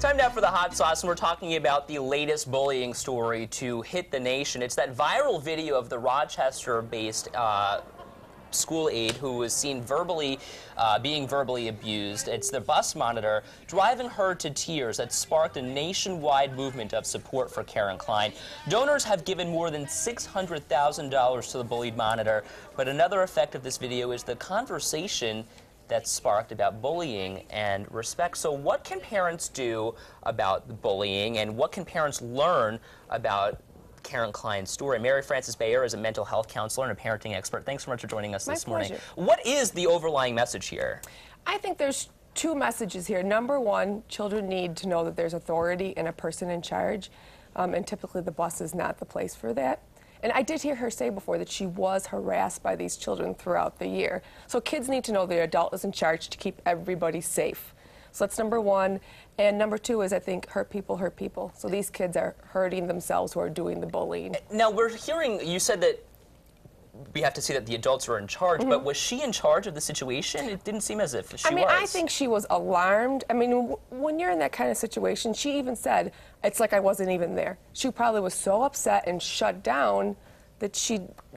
Time now for the hot sauce, and we're talking about the latest bullying story to hit the nation. It's that viral video of the Rochester-based school aide who was seen being verbally abused. It's the bus monitor driving her to tears that sparked a nationwide movement of support for Karen Klein. Donors have given more than $600,000 to the bullied monitor, but another effect of this video is the conversation that's sparked about bullying and respect. So what can parents do about bullying, and what can parents learn about Karen Klein's story? Mary Frances Bayer is a mental health counselor and a parenting expert. Thanks so much for joining us this morning. What is the overlying message here? I think there's two messages here. Number one, children need to know that there's authority and a person in charge, and typically the bus is not the place for that. And I did hear her say before that she was harassed by these children throughout the year. So kids need to know the adult is in charge to keep everybody safe. So that's number one. And number two is, I think, hurt people hurt people. So these kids are hurting themselves who are doing the bullying. Now, we're hearing, you said that we have to see that the adults are in charge, but was she in charge of the situation? It didn't seem as if she was. I think she was alarmed. I mean, when you're in that kind of situation, she even said, it's like I wasn't even there. She probably was so upset and shut down that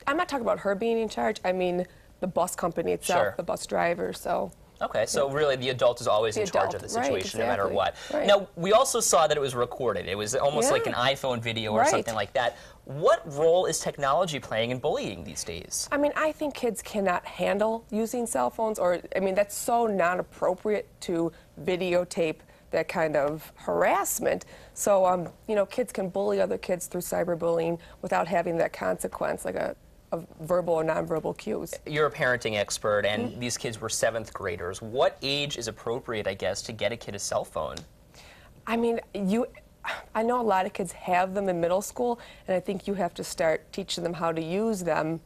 I'm not talking about her being in charge, I mean the bus company itself, the bus driver, so. Okay, so really the adult is always in charge of the situation, no matter what. Now, we also saw that it was recorded. It was almost like an iPhone video or something like that. What role is technology playing in bullying these days? I mean, I think kids cannot handle using cell phones, or, I mean, that's so not appropriate to videotape that kind of harassment. So, you know, kids can bully other kids through cyberbullying without having that consequence, like a verbal or nonverbal cues. You're a parenting expert, and these kids were 7th graders. What age is appropriate, I guess, to get a kid a cell phone? I mean, I know a lot of kids have them in middle school, and I think you have to start teaching them how to use them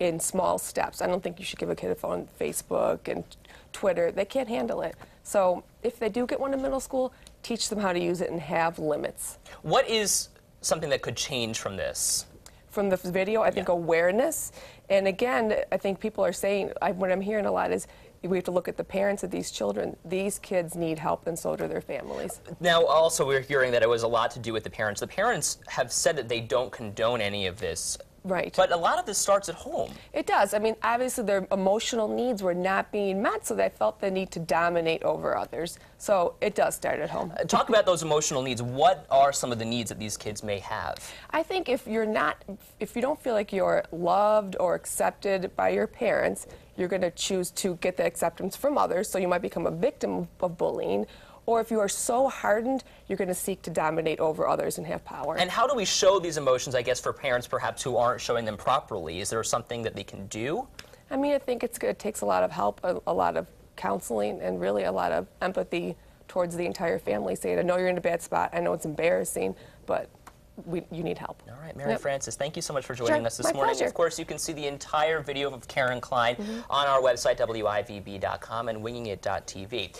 in small steps. I don't think you should give a kid a phone, Facebook and Twitter. They can't handle it. So if they do get one in middle school, teach them how to use it and have limits. What is something that could change from this? From the video, I think awareness. And again, I think people are saying, what I'm hearing a lot is, we have to look at the parents of these children. These kids need help, and so do their families. Now, also, we're hearing that it was a lot to do with the parents. The parents have said that they don't condone any of this. Right. But a lot of this starts at home. It does. I mean, obviously their emotional needs were not being met, so they felt the need to dominate over others. So it does start at home. Talk about those emotional needs. What are some of the needs that these kids may have? I think if you don't feel like you're loved or accepted by your parents, you're going to choose to get the acceptance from others, so you might become a victim of bullying. Or if you are so hardened, you're going to seek to dominate over others and have power. And how do we show these emotions, I guess, for parents perhaps who aren't showing them properly? Is there something that they can do? I mean, I think it takes a lot of help, a lot of counseling, and really a lot of empathy towards the entire family, saying, I know you're in a bad spot, I know it's embarrassing, but you need help. All right, Mary Frances, thank you so much for joining us this morning. Pleasure. Of course, you can see the entire video of Karen Klein on our website, wivb.com, and wingingit.tv.